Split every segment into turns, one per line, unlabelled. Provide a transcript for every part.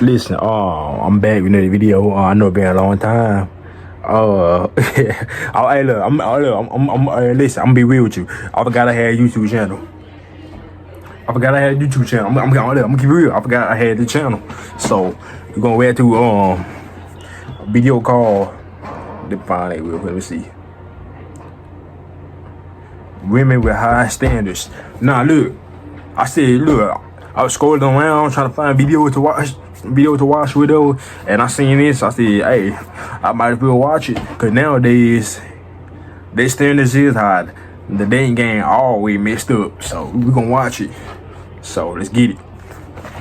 Listen, I'm back with another video. I know it's been a long time. Hey, look, listen, I'm gonna be real with you. I forgot I had a YouTube channel. I'm gonna keep it real. I forgot I had the channel. So we're gonna wear to a video called. Let me find it real quick. Let me see. Women with high standards. Nah, look. I was scrolling around trying to find videos to watch with those, and I seen this. I said, hey, I might as well watch it, cause nowadays their standards is high. The dating game always messed up, so we gonna watch it. So let's get it.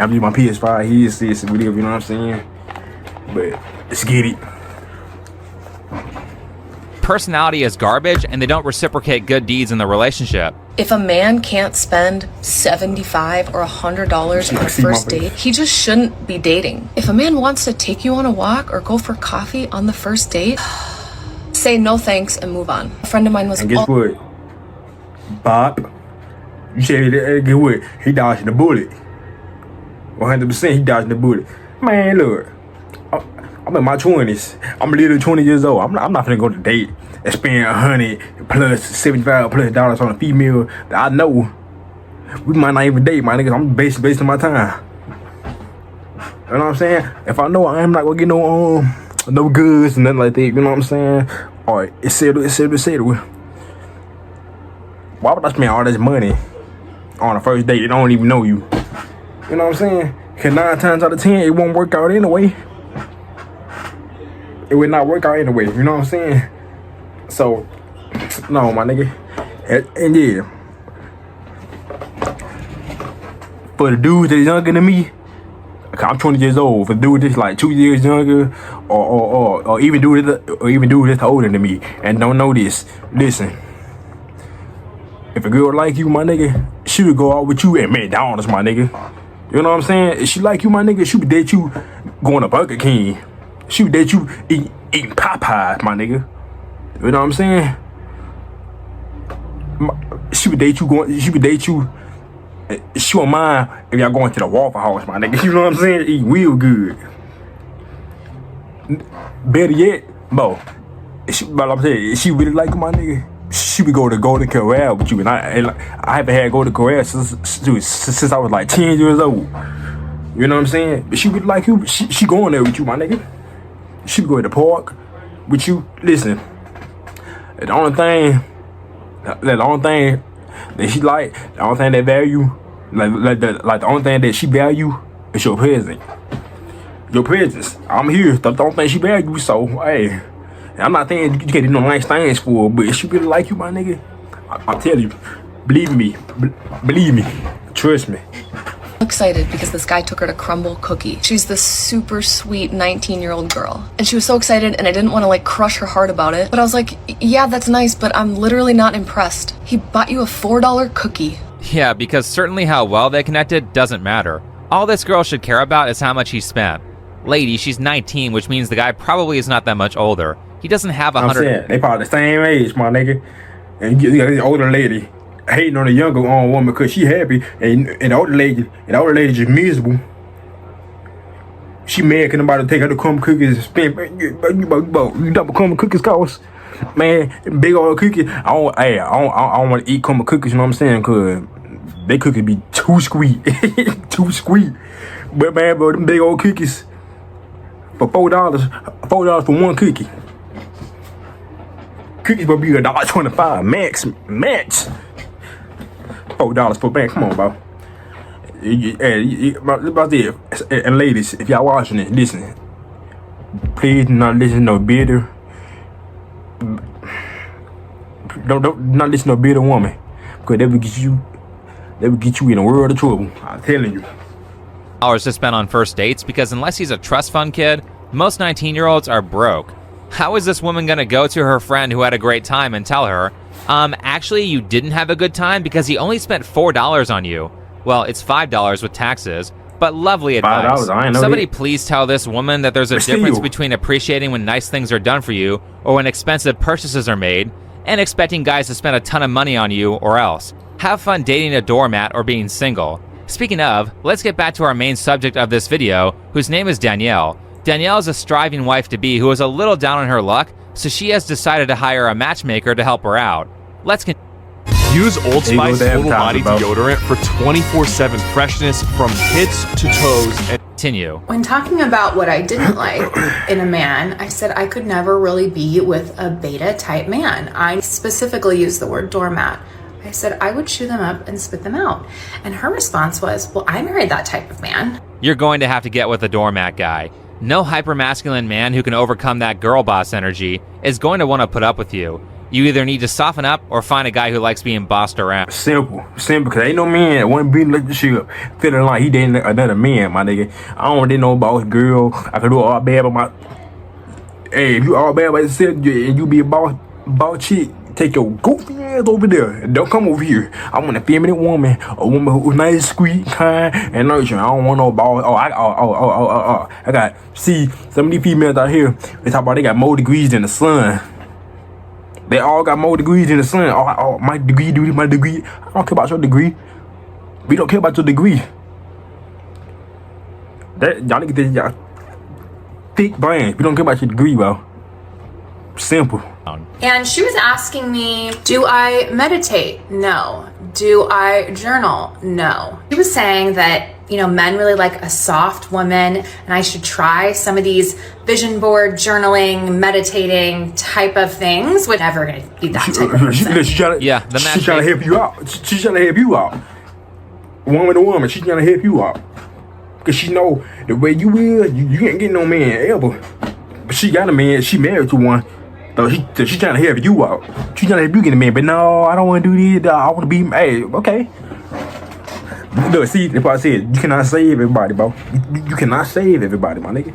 I'm using my PS5 here, see this video, you know what I'm saying? But let's get it.
Personality is garbage, and they don't reciprocate good deeds in the relationship.
If a man can't spend $75 or $100 on a first date, he just shouldn't be dating. If a man wants to take you on a walk or go for coffee on the first date, say no thanks and move on. A friend of mine was.
And guess what? Bob, you said, guess what? He dodged the bullet. 100% he dodged the bullet. Man, look. I'm in my 20s. I'm literally 20 years old. I'm not gonna go to date and spend $100 plus $75 on a female that I know. We might not even date, my niggas. I'm basing my time. You know what I'm saying? If I know I'm not gonna get no goods and nothing like that, you know what I'm saying? Alright, it's settled. Why would I spend all this money on a first date that don't even know you? You know what I'm saying? Cause 9 times out of 10 it won't work out anyway. It would not work out anyway, you know what I'm saying? So, no, my nigga. And yeah. For the dudes that is younger than me, I'm 20 years old. For the dude that's like 2 years younger, or even dude that's older than me, and don't know this, listen. If a girl like you, my nigga, she would go out with you at McDonald's, my nigga. You know what I'm saying? If she like you, my nigga, she would date you going to Burger King. She would date you eating Popeyes, my nigga. You know what I'm saying? She would date you. She won't mind if y'all going to the Waffle House, my nigga. You know what I'm saying? Eat real good. Better yet, bro. If she really like you, my nigga, she would go to Golden Corral with you. And I haven't had Golden Corral since I was like 10 years old. You know what I'm saying? But she would like you. She going there with you, my nigga. She go to the park with you. Listen, the only thing that she like, the only thing that value, the only thing that she value is your presence. Your presence. I'm here. The only thing she value. So hey, I'm not saying you can't do no nice things for her, but if she really like you, my nigga, I'm telling you, believe me, trust me.
Excited because this guy took her to Crumble Cookie. She's this super sweet 19-year-old girl, and she was so excited, and I didn't want to like crush her heart about it, but I was like, yeah, that's nice, but I'm literally not impressed. He bought you a $4 cookie.
Yeah, because certainly how well they connected doesn't matter. All this girl should care about is how much he spent. Lady, she's 19, which means the guy probably is not that much older. He doesn't have 100.
They probably the same age, my nigga. And you got this older lady hating on the younger woman because she happy, and the older lady just miserable. She mad because nobody take her to Crumble Cookies and spend. You know what Crumble Cookies cost? Man, big old cookie. I don't want to eat Crumble Cookies, you know what I'm saying? Because they cookies be too sweet. Too sweet. But man, bro, them big old cookies for $4 for one cookie. Cookies will be $1.25 max. $4 for bank. Come on, bro. And ladies, if y'all watching it, listen. Please do not listen to no bitter. Don't not listen to no bitter woman, because they will get you in a world of trouble. I'm telling you.
Dollars to spend on first dates, because unless he's a trust fund kid, most 19-year-olds are broke. How is this woman gonna go to her friend who had a great time and tell her, actually you didn't have a good time because he only spent $4 on you? Well, it's $5 with taxes, but lovely advice. Somebody please tell this woman that there's a difference between appreciating when nice things are done for you or when expensive purchases are made, and expecting guys to spend a ton of money on you or else. Have fun dating a doormat or being single. Speaking of, let's get back to our main subject of this video, whose name is Danielle. Danielle is a striving wife-to-be who is a little down on her luck, so she has decided to hire a matchmaker to help her out. Let's continue.
Use Old
There you go,
Spice
damn
Total Body
time, bro.
Deodorant for 24/7 freshness from heads to toes. And
Continue.
When talking about what I didn't like in a man, I said I could never really be with a beta type man. I specifically used the word doormat. I said I would chew them up and spit them out. And her response was, well, I married that type of man.
You're going to have to get with the doormat guy. No hypermasculine man who can overcome that girl boss energy is going to want to put up with you. You either need to soften up or find a guy who likes being bossed around.
Simple, because ain't no man that want to be like the shit, feeling like he dating another man, my nigga. I don't date no boss girl. I can do all bad about my. Hey, if you all bad about yourself and you be a boss chick, take your goofy ass over there and don't come over here. I want a feminine woman, a woman who's nice, sweet, kind, and nurturing. I don't want no boss. I got see some of these females out here. They talk about they got more degrees than the sun. They all got more degrees than the sun. Oh, my degree, dude, my degree. I don't care about your degree. We don't care about your degree. That y'all niggas think y'all thick brain. We don't care about your degree, bro. Simple.
And she was asking me, do I meditate? No. Do I journal? No. She was saying that, you know, men really like a soft woman and I should try some of these vision board journaling, meditating type of things. Would never gonna be that type of person.
She's trying to help you out. She's trying to help you out. Woman to woman, she's trying to help you out. Because she know the way you will, you ain't getting no man ever. But she got a man, she married to one. So she's trying to help you out. She's trying to help you get a man. But no, I don't want to do this. I want to be, hey, okay. Look, see, that's why I said, you cannot save everybody, bro. You cannot save everybody, my nigga.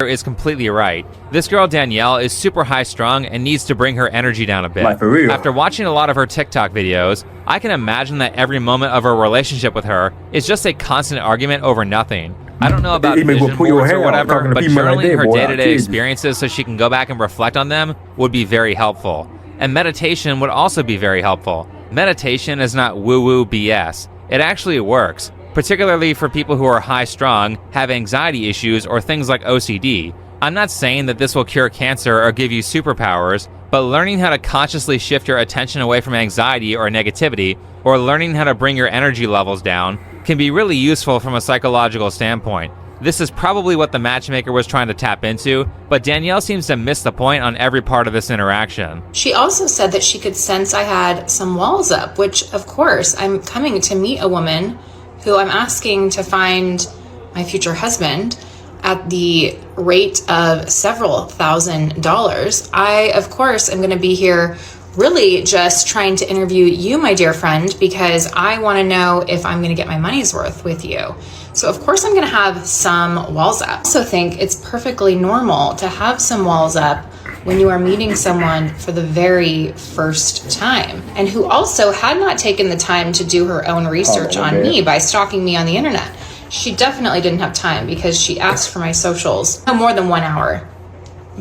Is completely right. This girl Danielle is super high strung and needs to bring her energy down a bit.
Like, for real.
After watching a lot of her TikTok videos, I can imagine that every moment of her relationship with her is just a constant argument over nothing. I don't know about vision boards or whatever, but journaling her day-to-day experiences so she can go back and reflect on them would be very helpful. And meditation would also be very helpful. Meditation is not woo-woo BS. It actually works, particularly for people who are high-strung, have anxiety issues, or things like OCD. I'm not saying that this will cure cancer or give you superpowers, but learning how to consciously shift your attention away from anxiety or negativity, or learning how to bring your energy levels down, can be really useful from a psychological standpoint. This is probably what the matchmaker was trying to tap into, but Danielle seems to miss the point on every part of this interaction.
She also said that she could sense I had some walls up, which of course I'm coming to meet a woman who I'm asking to find my future husband at the rate of several $1,000s. I, of course, am going to be here really just trying to interview you, my dear friend, because I want to know if I'm going to get my money's worth with you. So of course I'm going to have some walls up. I also think it's perfectly normal to have some walls up when you are meeting someone for the very first time, and who also had not taken the time to do her own research on me by stalking me on the internet. She definitely didn't have time because she asked for my socials no more than 1 hour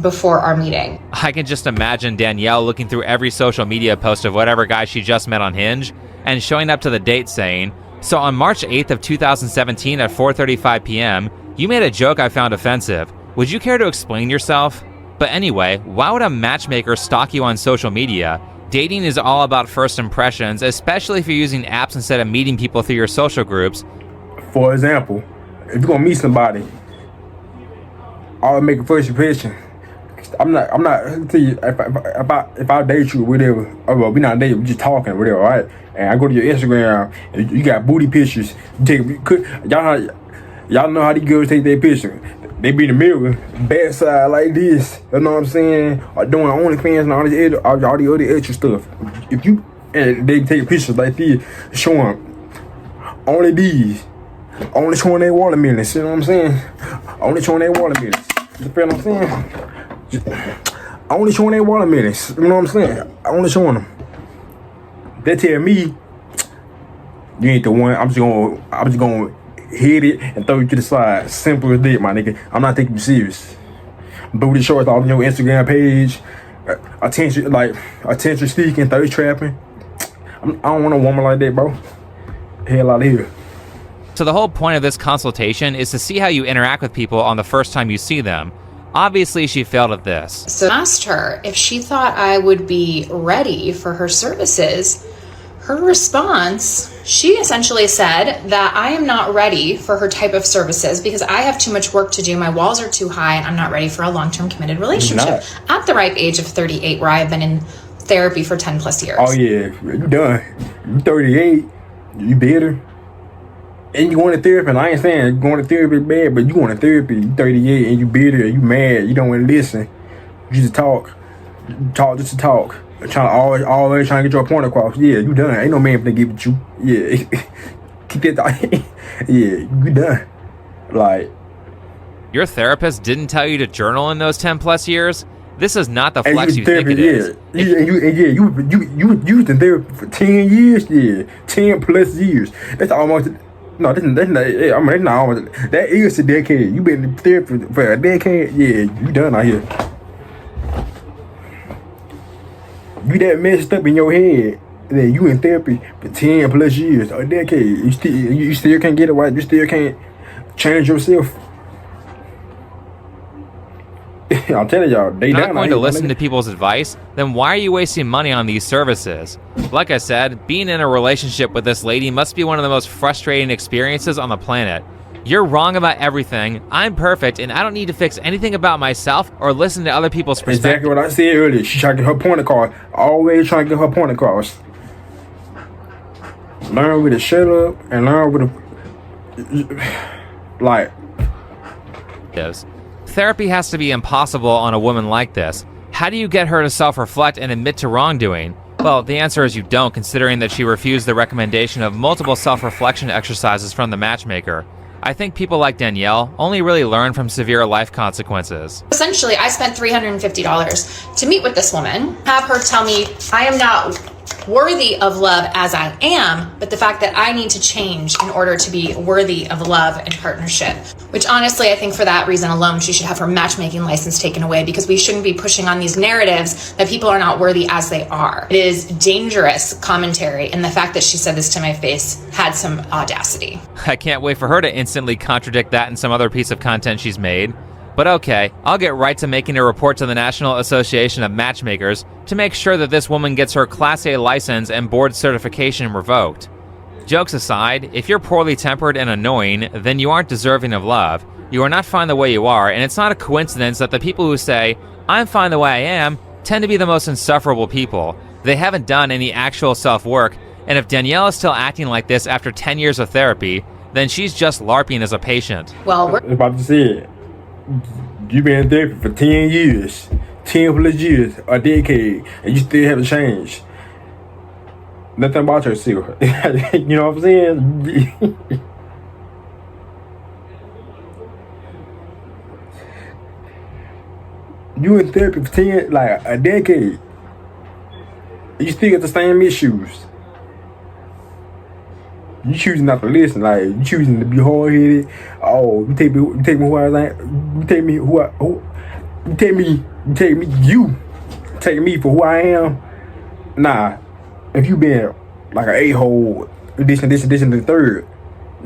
before our meeting.
I can just imagine Danielle looking through every social media post of whatever guy she just met on Hinge and showing up to the date saying, "So on March 8th of 2017 at 4:35 p.m., you made a joke I found offensive. Would you care to explain yourself?" But anyway, why would a matchmaker stalk you on social media? Dating is all about first impressions, especially if you're using apps instead of meeting people through your social groups.
For example, if you're gonna meet somebody, I'll make a first impression. I'm not tell you, if I date you or whatever, well, we not dating, we just talking or whatever, right? And I go to your Instagram, and you got booty pictures. Y'all know how these girls take their picture. They be in the mirror, bad side like this, you know what I'm saying? Or doing OnlyFans and all the other extra stuff. If you, and they take pictures like this, showing only these, only showing their watermelons, you know what I'm saying? Only showing their watermelons. You feel what I'm saying? Only showing their watermelons, you know what I'm saying? Only showing them. They tell me, you ain't the one, I'm just gonna hit it and throw you to the side. Simple as that, my nigga. I'm not taking you serious. Booty shorts on your Instagram page, attention seeking, thirst trapping. I don't want a woman like that, bro. Hell out of here.
So the whole point of this consultation is to see how you interact with people on the first time you see them. Obviously, she failed at this.
So I asked her if she thought I would be ready for her services. Her response, she essentially said that I am not ready for her type of services because I have too much work to do. My walls are too high and I'm not ready for a long-term committed relationship at the ripe age of 38, where I have been in therapy for 10 plus years.
Oh yeah, you done. You 38, you better. And you going to therapy, and I ain't saying going to therapy is bad, but you going to therapy, you 38 and you bitter, you mad, you don't want to listen. You just talk just to talk. Always trying to get your point across. Yeah, you done. Ain't no man finna give it you. Yeah. Keep that thought. Yeah, you done. Like,
your therapist didn't tell you to journal in those 10 plus years? This is not the flex you think it is.
You was in therapy for 10 years. Yeah, 10 plus years. That's almost. No, that's not. I mean, that's not almost. That is a decade. You been in therapy for a decade. Yeah, you done out here. You that messed up in your head that you in therapy for 10 plus years, a decade. You still can't get it right. You still can't change yourself. I'm telling y'all, they
not going to listen to people's advice, then why are you wasting money on these services? Like I said, being in a relationship with this lady must be one of the most frustrating experiences on the planet. You're wrong about everything, I'm perfect, and I don't need to fix anything about myself or listen to other people's perspectives.
Exactly what I said earlier. She trying to get her point across. Always trying to get her point across. Learn with a shut up and learn with a... Like...
Therapy has to be impossible on a woman like this. How do you get her to self-reflect and admit to wrongdoing? Well, the answer is you don't, considering that she refused the recommendation of multiple self-reflection exercises from the matchmaker. I think people like Danielle only really learn from severe life consequences.
Essentially, I spent $350 to meet with this woman, have her tell me I am not worthy of love as I am, but the fact that I need to change in order to be worthy of love and partnership. Which honestly, I think for that reason alone, she should have her matchmaking license taken away, because we shouldn't be pushing on these narratives that people are not worthy as they are. It is dangerous commentary, and the fact that she said this to my face had some audacity.
I can't wait for her to instantly contradict that in some other piece of content she's made. But okay, I'll get right to making a report to the National Association of Matchmakers to make sure that this woman gets her Class A license and board certification revoked. Jokes aside, if you're poorly tempered and annoying, then you aren't deserving of love. You are not fine the way you are, and it's not a coincidence that the people who say, "I'm fine the way I am," tend to be the most insufferable people. They haven't done any actual self-work, and if Danielle is still acting like this after 10 years of therapy, then she's just LARPing as a patient.
Well,
I was about to say it. You been in therapy for 10 years, 10 plus years, a decade, and you still haven't changed. Nothing about yourself. You know what I'm saying? You in therapy for 10, like a decade. You still got the same issues. You choosing not to listen, like you choosing to be hard headed. Oh, you take me who I like. You take me take me for who I am. Nah, if you been like an a-hole, this and the third,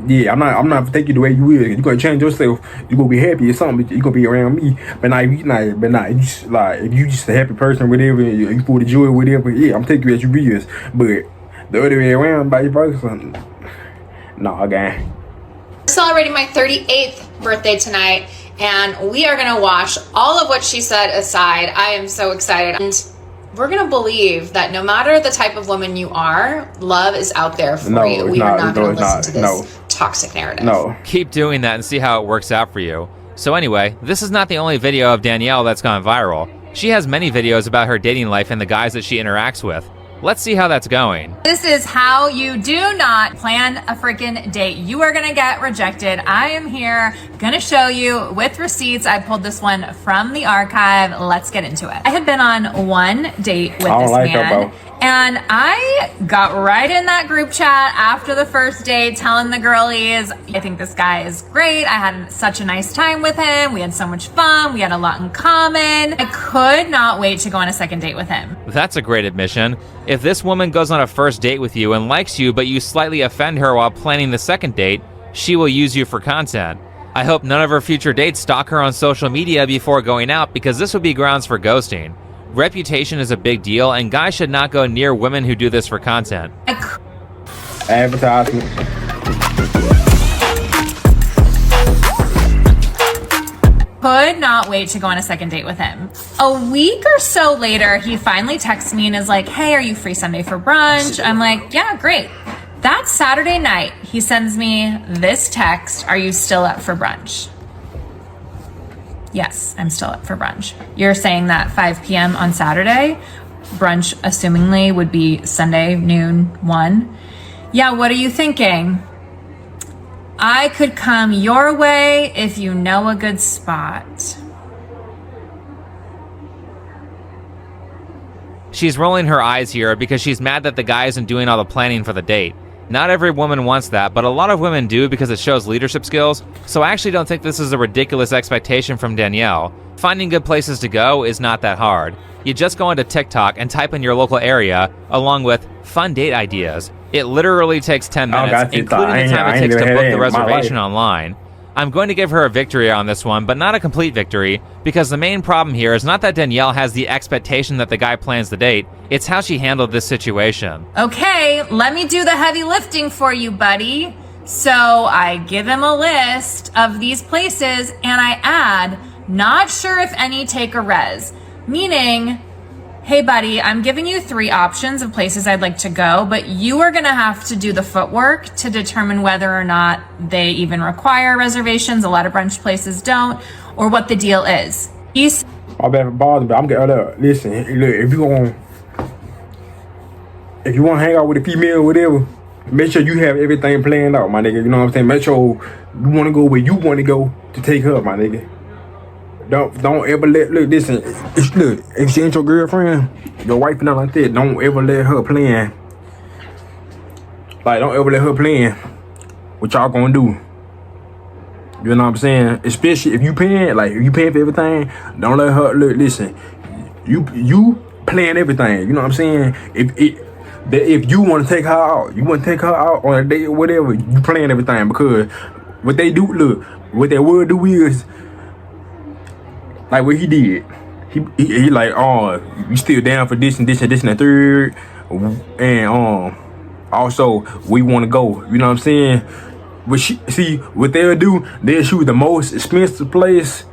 yeah, I'm not gonna take you the way you is. You gonna change yourself. You gonna be happy or something. You gonna be around me. But you just like if you just a happy person, whatever, you full of joy, whatever. Yeah, I'm taking you as you is. But the other way around, by your person. No, again.
Celebrating my 38th birthday tonight, and we are gonna wash all of what she said aside. I am so excited. And we're gonna believe that no matter the type of woman you are, love is out there for you. We are not gonna listen to this toxic narrative.
No.
Keep doing that and see how it works out for you. So anyway, this is not the only video of Danielle that's gone viral. She has many videos about her dating life and the guys that she interacts with. Let's see how that's going.
This is how you do not plan a freaking date. You are gonna get rejected. I am here, gonna show you with receipts. I pulled this one from the archive. Let's get into it. I had been on one date with this man, and I got right in that group chat after the first date telling the girlies, I think this guy is great. I had such a nice time with him. We had so much fun. We had a lot in common. I could not wait to go on a second date with him.
That's a great admission. If this woman goes on a first date with you and likes you, but you slightly offend her while planning the second date, she will use you for content. I hope none of her future dates stalk her on social media before going out, because this would be grounds for ghosting. Reputation is a big deal, and guys should not go near women who do this for content.
Advertisement.
Could not wait to go on a second date with him. A week or so later, he finally texts me and is like, hey, are you free Sunday for brunch? I'm like, yeah, great. That Saturday night, he sends me this text, are you still up for brunch? Yes, I'm still up for brunch. You're saying that 5 p.m. on Saturday, brunch assumingly would be Sunday, noon, 1. Yeah, what are you thinking? I could come your way if you know a good spot.
She's rolling her eyes here because she's mad that the guy isn't doing all the planning for the date. Not every woman wants that, but a lot of women do because it shows leadership skills, so I actually don't think this is a ridiculous expectation from Danielle. Finding good places to go is not that hard. You just go into TikTok and type in your local area, along with fun date ideas. It literally takes 10 minutes, including the time it takes to book the reservation online. I'm going to give her a victory on this one, but not a complete victory, because the main problem here is not that Danielle has the expectation that the guy plans the date, it's how she handled this situation.
Okay, let me do the heavy lifting for you, buddy. So I give him a list of these places and I add, not sure if any take a res, meaning, hey buddy, I'm giving you 3 options of places I'd like to go, but you are gonna have to do the footwork to determine whether or not they even require reservations. A lot of brunch places don't, or what the deal is.
My bad for bothering, but I'm getting listen, look, if you want to hang out with a female or whatever, make sure you have everything planned out, my nigga. You know what I'm saying? Make sure you want to go where you want to go to take her, my nigga. Don't ever look, listen, look, if she ain't your girlfriend, your wife and nothing like that, don't ever let her plan. Like, don't ever let her plan what y'all gonna do. You know what I'm saying? Especially if you paying, like, if you paying for everything, don't let her, look, listen, you plan everything, you know what I'm saying? If you want to take her out, on a date or whatever, you plan everything, because what they do, look, what they will do is, like what he did, he like, oh, you still down for this and this and this and the third, and also we want to go, you know what I'm saying? But see, what they'll do, they'll shoot the most expensive place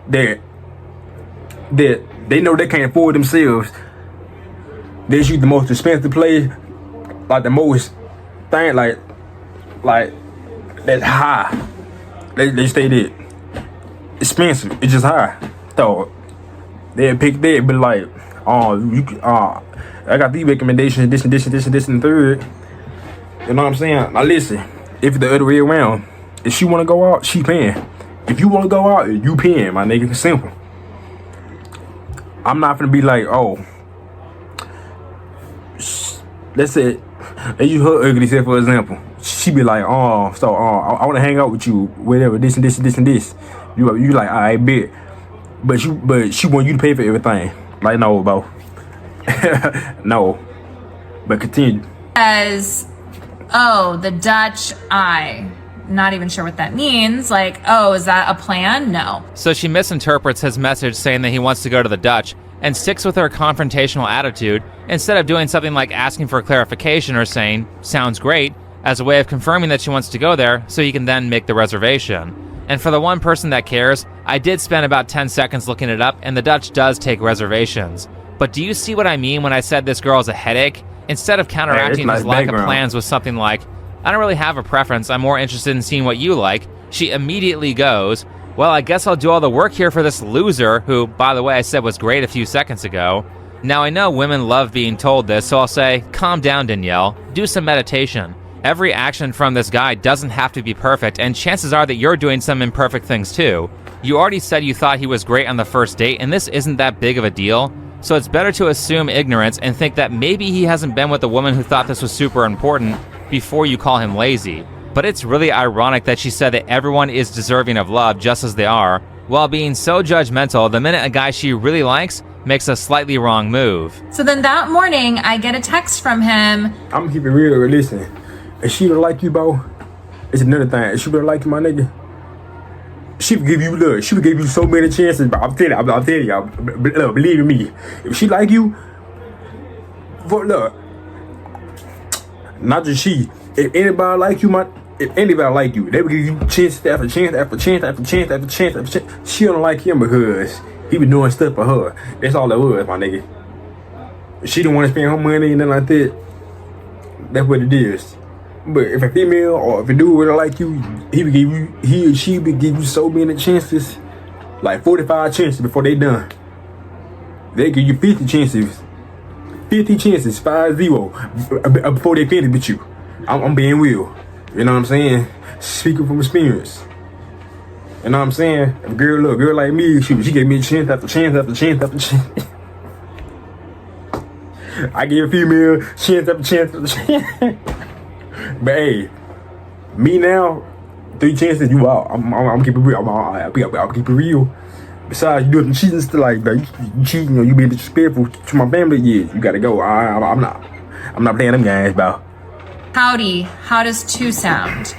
that they know they can't afford themselves. They shoot the most expensive place, like the most thing, like that's high. They stay there. Expensive, it's just high. So they'll pick that, but like, I got these recommendations, this and this and this and this and the third. You know what I'm saying? Now listen, if it's the other way around, if she wanna go out, she paying. If you wanna go out, you paying, my nigga. It's simple. I'm not gonna be like, oh, let's say, let's use her ugly self for example. She be like, I wanna hang out with you, whatever, this and this and this and this. You like, I bet. But she want you to pay for everything. Like, no, bro. No. But continue.
Says, oh, the Dutch eye. Not even sure what that means. Like, oh, is that a plan? No.
So she misinterprets his message saying that he wants to go to the Dutch and sticks with her confrontational attitude instead of doing something like asking for clarification or saying, sounds great, as a way of confirming that she wants to go there so he can then make the reservation. And for the one person that cares, I did spend about 10 seconds looking it up, and the Dutch does take reservations. But do you see what I mean when I said this girl is a headache? Instead of counteracting his lack of plans with something like, I don't really have a preference, I'm more interested in seeing what you like, she immediately goes, well, I guess I'll do all the work here for this loser, who, by the way, I said was great a few seconds ago. Now, I know women love being told this, so I'll say, calm down, Danielle. Do some meditation. Every action from this guy doesn't have to be perfect, and chances are that you're doing some imperfect things too. You already said you thought he was great on the first date, and this isn't that big of a deal, so it's better to assume ignorance and think that maybe he hasn't been with a woman who thought this was super important before you call him lazy. But it's really ironic that she said that everyone is deserving of love just as they are, while being so judgmental the minute a guy she really likes makes a slightly wrong move.
So then that morning, I get a text from him.
I'm gonna keep it real, listen. If she don't like you, bro, It's another thing. She better like you, my nigga. She would give you look. She would give you so many chances. But I'm telling you, look, believe in me. If she like you, look, not just she. If anybody like you, they would give you chance after chance after chance after chance after chance after chance. She don't like him because he been doing stuff for her. That's all it was, my nigga. She don't want to spend her money and nothing like that. That's what it is. But if a female or if a dude would like you, he or she would give you so many chances, like 45 chances before they done. They give you 50 chances. 50 chances, 5-0 before they finish with you. I'm being real. You know what I'm saying? Speaking from experience. You know what I'm saying? If a girl like me, she gave me chance after chance after chance after chance. I give a female chance after chance after chance. But hey, me now, 3 chances, you out. I'm keep it real. I'll keep it real. Besides, you doing some cheating stuff like that. You cheating or you being disrespectful to my family, yeah, you gotta go. I'm not playing them games, bro.
Howdy, how does 2 sound?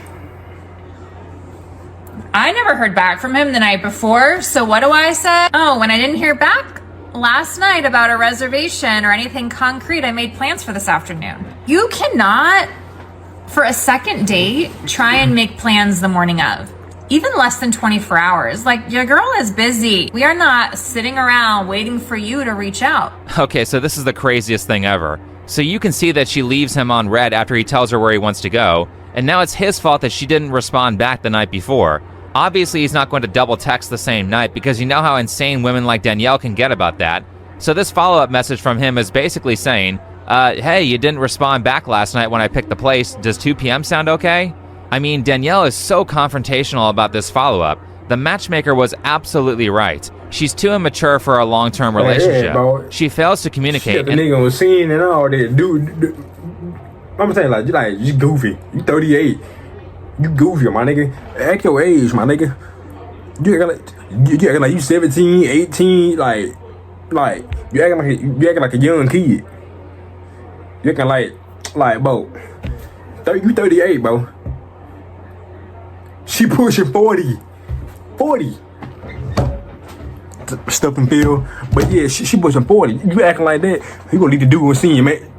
I never heard back from him the night before, so what do I say? Oh, when I didn't hear back last night about a reservation or anything concrete, I made plans for this afternoon. You cannot, for a second date, try and make plans the morning of. Even less than 24 hours. Like, your girl is busy. We are not sitting around waiting for you to reach out.
Okay, so this is the craziest thing ever. So you can see that she leaves him on red after he tells her where he wants to go, and now it's his fault that she didn't respond back the night before. Obviously, he's not going to double text the same night because you know how insane women like Danielle can get about that. So this follow-up message from him is basically saying, hey, you didn't respond back last night when I picked the place. Does 2 p.m. sound okay? I mean, Danielle is so confrontational about this follow-up. The matchmaker was absolutely right. She's too immature for a long-term relationship.
Yeah,
she fails to communicate.
Shit, the nigga was seeing and all that. Dude, I'm saying like you goofy. You 38. You goofy, my nigga. Act your age, my nigga. You acting like you 17, 18, like you acting like a young kid. You acting like bro. You 38, bro. She pushing 40. 40. Stuff and feel. But yeah, she pushing 40. You acting like that, you gonna need to do what's in you, man.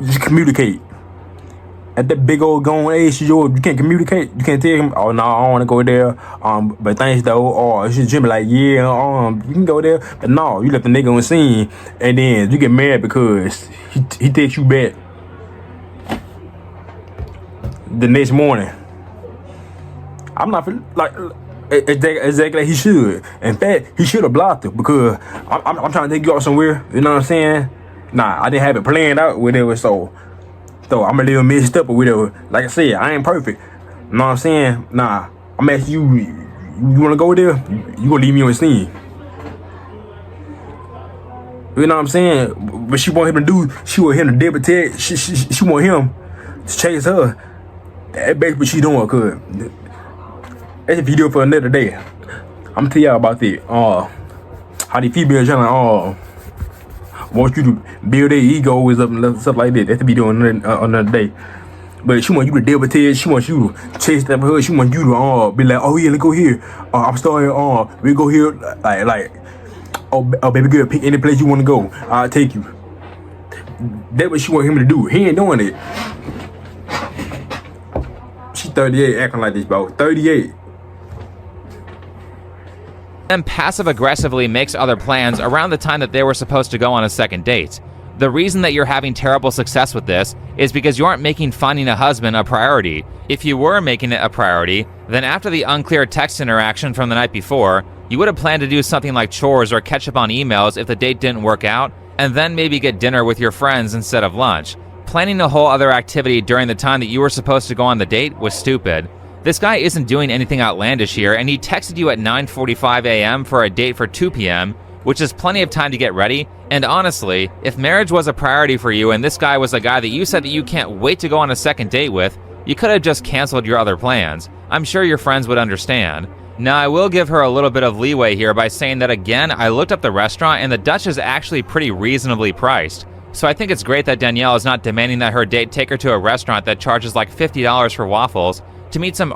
Just communicate. At that big old going age, you can't communicate. You can't tell him, oh no, I don't want to go there. But thanks though. Or she's just be like, yeah, you can go there. But no, you left the nigga on scene, and then you get mad because he takes you back the next morning. I'm not like exactly like he should. In fact, he should have blocked her because I'm trying to take you out somewhere. You know what I'm saying? Nah, I didn't have it planned out with it, so I'm a little messed up with it. Like I said, I ain't perfect. You know what I'm saying? Nah, I'm asking you wanna go there? You gonna leave me on the scene? You know what I'm saying? But she want him to debit. She want him to chase her. That's basically what she doing, cause that's a video for another day. I'm gonna tell y'all about that. How the females trying to want you to build their egos up and stuff like that. That's the video on another day. But she want you to deal with it. She wants you to chase that for her. She want you to be like, oh yeah, let's go here. I'm starting. We go here. Like, oh baby girl, pick any place you want to go. I'll take you. That's what she want him to do. He ain't doing it. She 38 acting like this, bro. 38.
And passive-aggressively makes other plans around the time that they were supposed to go on a second date. The reason that you're having terrible success with this is because you aren't making finding a husband a priority. If you were making it a priority, then after the unclear text interaction from the night before, you would have planned to do something like chores or catch up on emails if the date didn't work out, and then maybe get dinner with your friends instead of lunch. Planning a whole other activity during the time that you were supposed to go on the date was stupid. This guy isn't doing anything outlandish here, and he texted you at 9:45 a.m. for a date for 2 p.m., which is plenty of time to get ready. And honestly, if marriage was a priority for you and this guy was a guy that you said that you can't wait to go on a second date with, you could have just canceled your other plans. I'm sure your friends would understand. Now, I will give her a little bit of leeway here by saying that again, I looked up the restaurant and the Dutch is actually pretty reasonably priced. So I think it's great that Danielle is not demanding that her date take her to a restaurant that charges like $50 for waffles to meet some